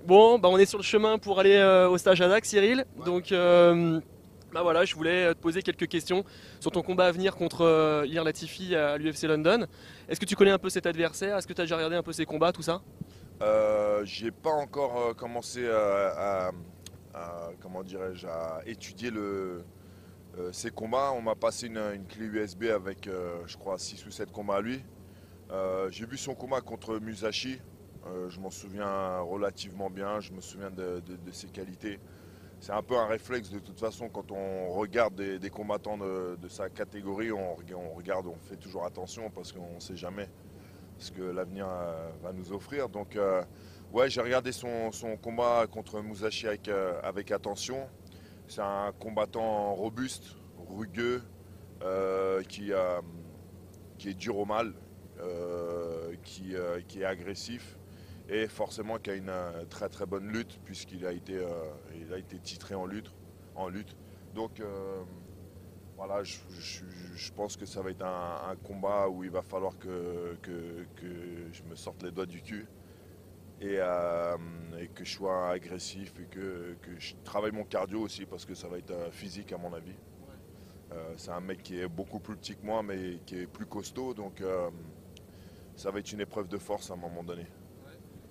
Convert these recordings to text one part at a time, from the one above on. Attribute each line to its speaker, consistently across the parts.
Speaker 1: Bon, bah on est sur le chemin pour aller au stage à Dax, Cyril.
Speaker 2: Ouais.
Speaker 1: Donc, bah voilà, je voulais te poser quelques questions sur ton combat à venir contre Ilir Latifi à l'UFC London. Est-ce que tu connais un peu cet adversaire? Est-ce que tu as déjà regardé un peu ses combats, tout ça?
Speaker 2: J'ai pas encore commencé comment dirais-je, à étudier ces combats. On m'a passé une clé USB avec, je crois, 6 ou 7 combats à lui. J'ai vu son combat contre Musashi. Je m'en souviens relativement bien. Je me souviens de ses qualités. C'est un peu un réflexe de toute façon quand on regarde des combattants de sa catégorie. On regarde, on fait toujours attention parce qu'on ne sait jamais ce que l'avenir va nous offrir. Donc, ouais, j'ai regardé son combat contre Musashi avec attention. C'est un combattant robuste, rugueux, euh, qui, euh, qui est dur au mal, qui est agressif et forcément qui a une très très bonne lutte puisqu'il a été titré en lutte. Donc, voilà, je pense que ça va être un combat où il va falloir que je me sorte les doigts du cul et que je sois agressif et que je travaille mon cardio aussi parce que ça va être physique à mon avis. C'est un mec qui est beaucoup plus petit que moi mais qui est plus costaud donc ça va être une épreuve de force à un moment donné.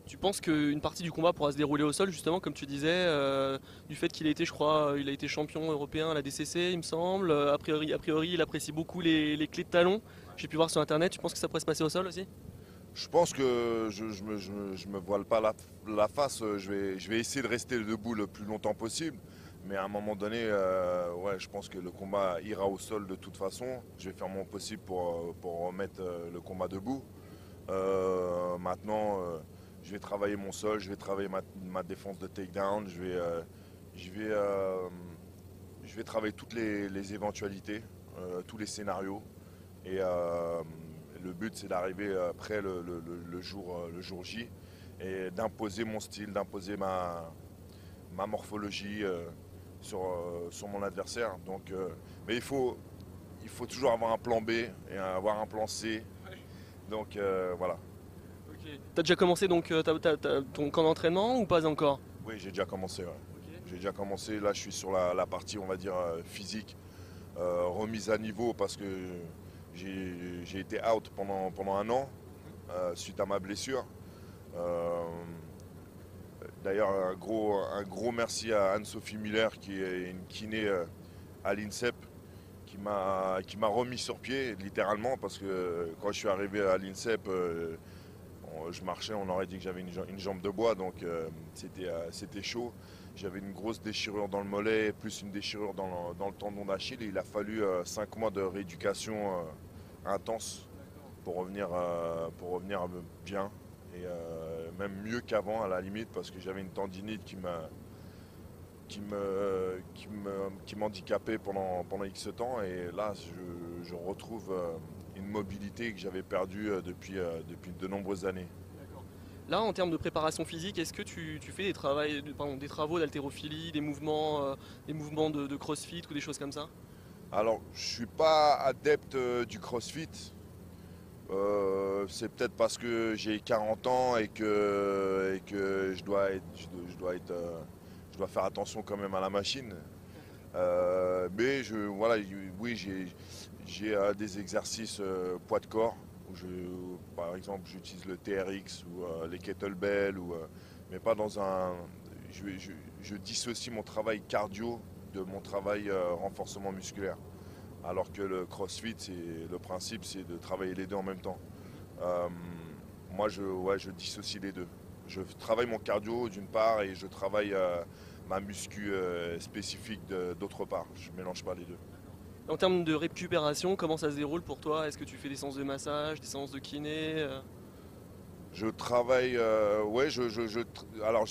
Speaker 1: Tu penses qu'une partie du combat pourra se dérouler au sol, justement, comme tu disais, du fait qu'il a été, je crois, il a été champion européen à la DCC, il me semble. A priori, il apprécie beaucoup les clés de talon. J'ai pu voir sur internet. Tu penses que ça pourrait se passer au sol aussi?
Speaker 2: Je pense que je me voile pas la face. Je vais essayer de rester debout le plus longtemps possible. Mais à un moment donné, ouais, je pense que le combat ira au sol de toute façon. Je vais faire mon possible pour remettre le combat debout. Maintenant, je vais travailler mon sol, je vais travailler ma défense de takedown. Je vais, euh, je vais travailler toutes les éventualités, tous les scénarios. Et le but, c'est d'arriver après le jour J et d'imposer mon style, d'imposer ma morphologie sur mon adversaire. Donc, mais il faut toujours avoir un plan B et avoir un plan C. Donc, voilà.
Speaker 1: Ok. T'as déjà commencé donc ton camp d'entraînement ou pas encore?
Speaker 2: Oui, j'ai déjà commencé. Ouais.
Speaker 1: Ok.
Speaker 2: J'ai déjà commencé. Là, je suis sur la partie, on va dire, physique, remise à niveau parce que j'ai été out pendant un an suite à ma blessure. Euh, D'ailleurs, un gros merci à Anne-Sophie Miller, qui est une kiné à l'INSEP, qui m'a remis sur pied, littéralement, parce que quand je suis arrivé à l'INSEP, je marchais, on aurait dit que j'avais une jambe de bois, donc c'était chaud. J'avais une grosse déchirure dans le mollet, plus une déchirure dans le tendon d'Achille, et il a fallu 5 mois de rééducation intense pour revenir bien et même mieux qu'avant à la limite parce que j'avais une tendinite qui m'handicapait pendant X temps et là je retrouve une mobilité que j'avais perdue depuis de nombreuses années.
Speaker 1: D'accord. Là, en termes de préparation physique, est-ce que tu fais des travaux d'haltérophilie, des mouvements de crossfit ou des choses comme ça?
Speaker 2: Alors je suis pas adepte du CrossFit. C'est peut-être parce que j'ai 40 ans et que je dois faire attention quand même à la machine. Mais voilà, oui, j'ai des exercices poids de corps par exemple, j'utilise le TRX ou les kettlebells mais pas dans un. Je dissocie mon travail cardio de mon travail renforcement musculaire. Alors que le CrossFit, le principe, c'est de travailler les deux en même temps. Euh, Moi, ouais, je dissocie les deux. Je travaille mon cardio d'une part et je travaille ma muscu spécifique d'autre part. Je ne mélange pas les deux.
Speaker 1: En termes de récupération, comment ça se déroule pour toi? Est-ce que tu fais des séances de massage, des séances de kiné?
Speaker 2: Je travaille, ouais, alors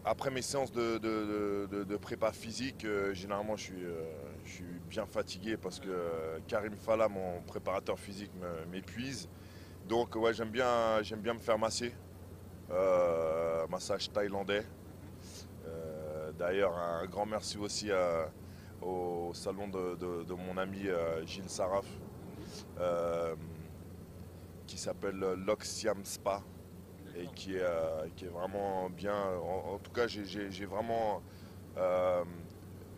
Speaker 2: après mes séances de prépa physique, généralement je suis bien fatigué parce que Karim Fala, mon préparateur physique, m'épuise. Donc ouais, j'aime bien me faire masser, massage thaïlandais. D'ailleurs, un grand merci aussi au salon de mon ami Gilles Saraf, euh, qui s'appelle l'Oxiam Spa. et qui est vraiment bien. En tout cas, j'ai vraiment euh,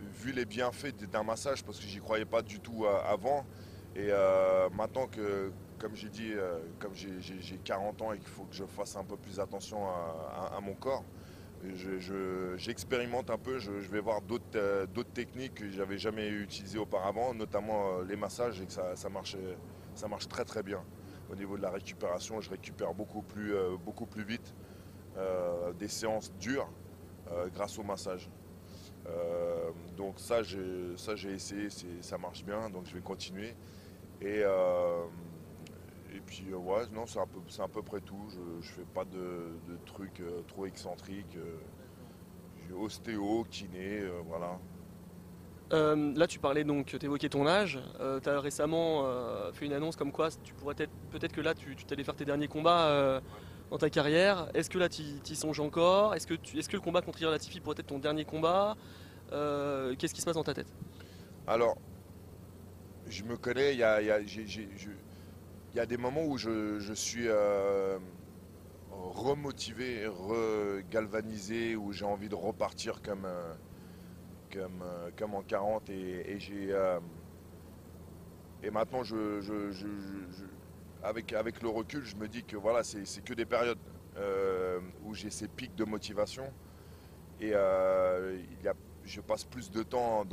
Speaker 2: vu les bienfaits d'un massage parce que j'y croyais pas du tout avant. Et maintenant que, comme j'ai dit, comme j'ai 40 ans et qu'il faut que je fasse un peu plus attention à mon corps, j'expérimente un peu, je vais voir d'autres techniques que j'avais jamais utilisées auparavant, notamment les massages, et que ça marche très très bien. Au niveau de la récupération, je récupère beaucoup plus vite des séances dures grâce au massage. Donc ça j'ai essayé, ça marche bien, donc je vais continuer. Et, euh, et puis ouais, non, c'est à peu près tout. Je fais pas de trucs trop excentriques. J'ai ostéo, kiné, voilà.
Speaker 1: Là, tu parlais donc, tu évoquais ton âge. Tu as récemment fait une annonce comme quoi tu pourrais peut-être que là, tu t'allais faire tes derniers combats dans ta carrière. Est-ce que là, tu y songes encore? Est-ce que le combat contre Ilir Latifi pourrait être ton dernier combat? Qu'est-ce qui se passe dans ta tête?
Speaker 2: Alors, je me connais, il y a des moments où je suis remotivé, regalvanisé, où j'ai envie de repartir comme en 40 et maintenant avec le recul je me dis que voilà c'est que des périodes où j'ai ces pics de motivation et je passe plus de temps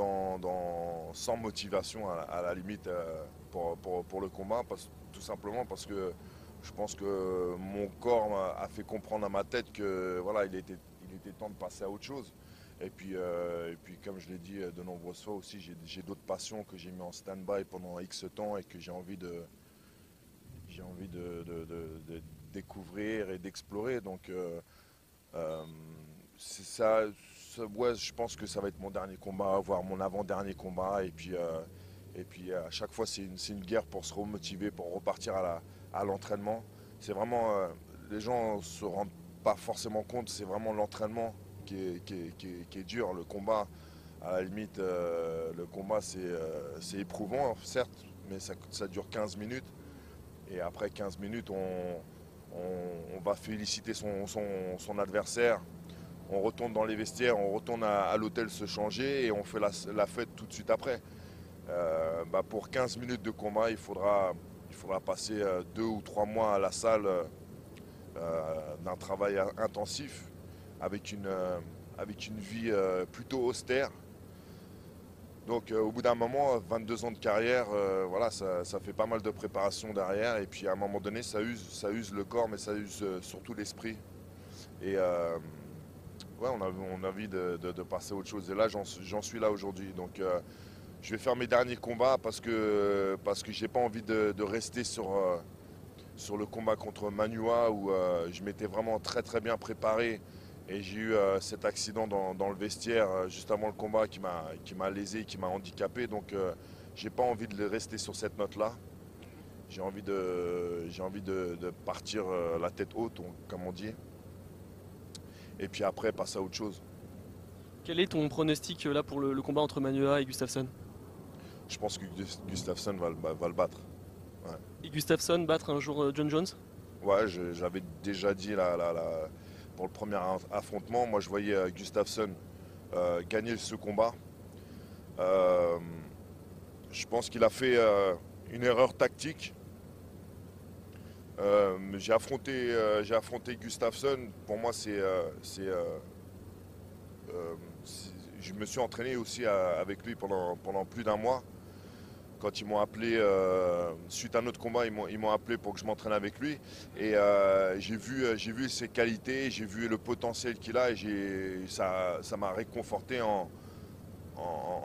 Speaker 2: sans motivation à la limite pour le combat tout simplement parce que je pense que mon corps a fait comprendre à ma tête que voilà il était temps de passer à autre chose. Et puis comme je l'ai dit de nombreuses fois aussi, j'ai d'autres passions que j'ai mis en stand-by pendant X temps et que j'ai envie de découvrir et d'explorer. Donc euh, c'est ouais, je pense que ça va être mon dernier combat, voire mon avant-dernier combat. Et puis à chaque fois, c'est une guerre pour se remotiver, pour repartir à l'entraînement. C'est vraiment, les gens ne se rendent pas forcément compte, c'est vraiment l'entraînement qui est dur. Le combat, à la limite, le combat c'est éprouvant, certes, mais ça dure 15 minutes. Et après 15 minutes, on va féliciter son adversaire. On retourne dans les vestiaires, on retourne à l'hôtel se changer et on fait la fête tout de suite après. Pour 15 minutes de combat, il faudra passer 2 ou 3 mois à la salle d'un travail intensif avec une vie plutôt austère. Donc au bout d'un moment, 22 ans de carrière, voilà, ça fait pas mal de préparation derrière. Et puis à un moment donné, ça use le corps, mais ça use surtout l'esprit. Et ouais, on a envie de passer à autre chose. Et là, j'en suis là aujourd'hui. Donc je vais faire mes derniers combats parce que j'ai pas envie de rester sur le combat contre Manua où je m'étais vraiment très très bien préparé. Et j'ai eu cet accident dans le vestiaire juste avant le combat qui m'a lésé, qui m'a handicapé. Donc j'ai pas envie de rester sur cette note-là. J'ai envie de partir la tête haute, comme on dit. Et puis après, passer à autre chose.
Speaker 1: Quel est ton pronostic là pour le combat entre Manuela et Gustafsson?
Speaker 2: Je pense que Gustafsson va le battre. Ouais,
Speaker 1: Et Gustafsson battre un jour John Jones?
Speaker 2: ouais j'avais déjà dit pour le premier affrontement, moi je voyais Gustafsson gagner ce combat. Euh, je pense qu'il a fait une erreur tactique. J'ai affronté Gustafsson. Pour moi, je me suis entraîné aussi avec lui pendant plus d'un mois. Quand ils m'ont appelé, suite à notre combat, ils m'ont appelé pour que je m'entraîne avec lui. Et j'ai vu ses qualités, j'ai vu le potentiel qu'il a et ça m'a réconforté en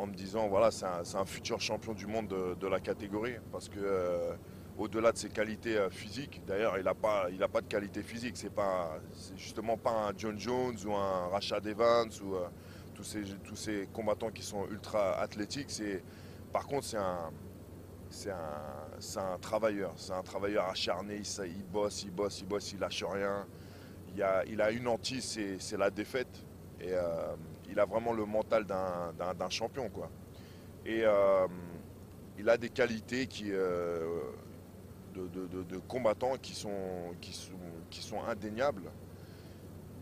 Speaker 2: me disant, voilà, c'est un futur champion du monde de la catégorie. Parce que au-delà de ses qualités physiques, d'ailleurs, il a pas de qualité physique. C'est justement pas un John Jones ou un Rashad Evans ou tous ces combattants qui sont ultra athlétiques. Par contre, c'est un travailleur. C'est un travailleur acharné. Il bosse, il bosse, il bosse, il lâche rien. Il a une hantise, c'est la défaite. Et il a vraiment le mental d'un champion, quoi. Et il a des qualités de combattants qui sont indéniables.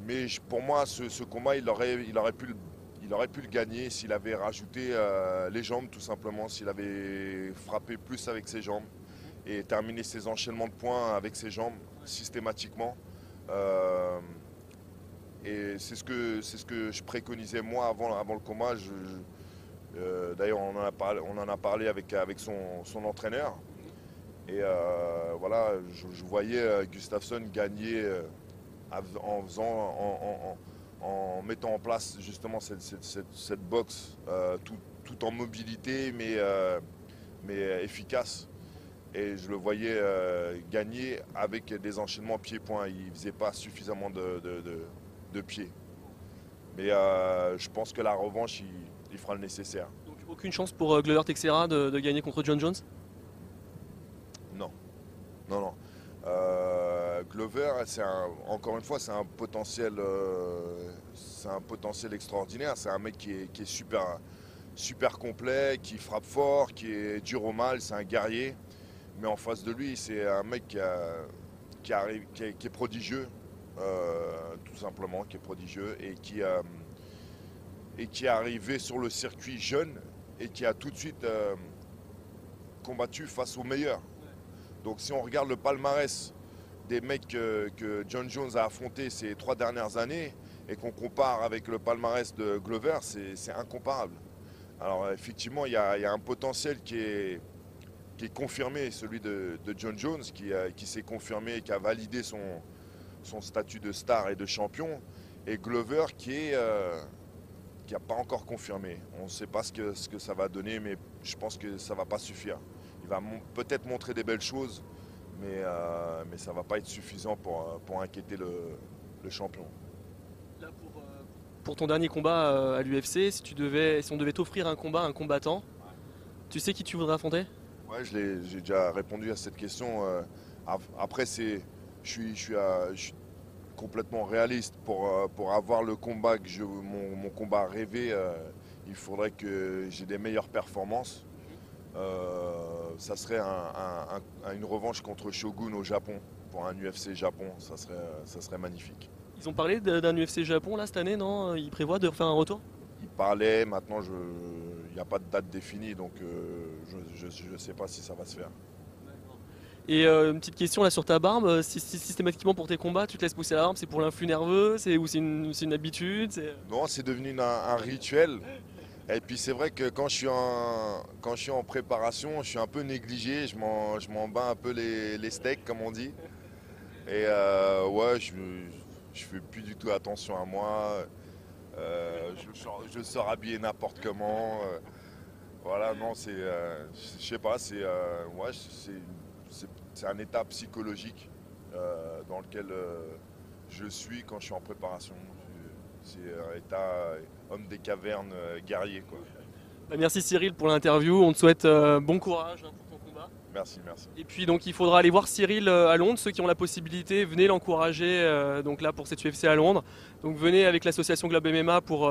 Speaker 2: Mais pour moi, ce combat, il aurait pu le gagner s'il avait rajouté les jambes, tout simplement, s'il avait frappé plus avec ses jambes et terminé ses enchaînements de points avec ses jambes systématiquement. Et c'est ce que je préconisais moi avant le combat. D'ailleurs, on en a parlé avec son entraîneur. Et voilà, je voyais Gustafsson gagner en mettant en place justement cette boxe tout en mobilité mais efficace. Et je le voyais gagner avec des enchaînements pieds-points. Il ne faisait pas suffisamment de pieds. Mais je pense que la revanche, il fera le nécessaire.
Speaker 1: Donc aucune chance pour Glover Teixeira de gagner contre John Jones?
Speaker 2: Non. Non, non. Glover, encore une fois, c'est un potentiel extraordinaire. C'est un mec qui est super complet, qui frappe fort, qui est dur au mal, c'est un guerrier. Mais en face de lui, c'est un mec qui est prodigieux, tout simplement, qui est prodigieux et qui est arrivé sur le circuit jeune et qui a tout de suite combattu face aux meilleurs. Donc si on regarde le palmarès des mecs que John Jones a affronté ces 3 dernières années et qu'on compare avec le palmarès de Glover, c'est incomparable. Alors effectivement, il y a un potentiel qui est confirmé, celui de John Jones, qui s'est confirmé et qui a validé son statut de star et de champion, et Glover qui n'a pas encore confirmé. On ne sait pas ce que ça va donner, mais je pense que ça ne va pas suffire. Il va peut-être montrer des belles choses, mais ça ne va pas être suffisant pour inquiéter le champion.
Speaker 1: Là, pour ton dernier combat à l'UFC, si on devait t'offrir un combat à un combattant, tu sais qui tu voudrais affronter?
Speaker 2: Ouais, j'ai déjà répondu à cette question. Après, je suis complètement réaliste. Pour avoir le combat mon combat rêvé, il faudrait que j'ai des meilleures performances. Ça serait une revanche contre Shogun au Japon, pour un UFC Japon, ça serait magnifique.
Speaker 1: Ils ont parlé d'un UFC Japon là cette année, non? Ils prévoient de refaire un retour?
Speaker 2: Ils parlaient, maintenant il n'y a pas de date définie, donc je ne sais pas si ça va se faire.
Speaker 1: Et une petite question là sur ta barbe, systématiquement pour tes combats, tu te laisses pousser la barbe, c'est pour l'influx nerveux, c'est une habitude?
Speaker 2: Non, c'est devenu un rituel. Et puis c'est vrai que quand je suis en préparation, je suis un peu négligé, je m'en bats un peu les steaks comme on dit. Et ouais, je fais plus du tout attention à moi. Je sors habillé n'importe comment. Voilà, non, je sais pas, ouais, c'est un état psychologique dans lequel je suis quand je suis en préparation. C'est un état homme des cavernes, guerrier, quoi.
Speaker 1: Bah, merci Cyril pour l'interview, on te souhaite bon courage pour ton combat.
Speaker 2: Merci, merci.
Speaker 1: Et puis donc il faudra aller voir Cyril à Londres, ceux qui ont la possibilité, venez l'encourager donc là pour cette UFC à Londres. Donc venez avec l'association Globe MMA pour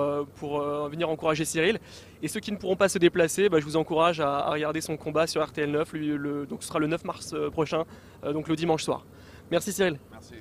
Speaker 1: venir encourager Cyril. Et ceux qui ne pourront pas se déplacer, bah, je vous encourage à regarder son combat sur RTL 9, donc ce sera le 9 mars prochain, donc le dimanche soir. Merci Cyril.
Speaker 2: Merci.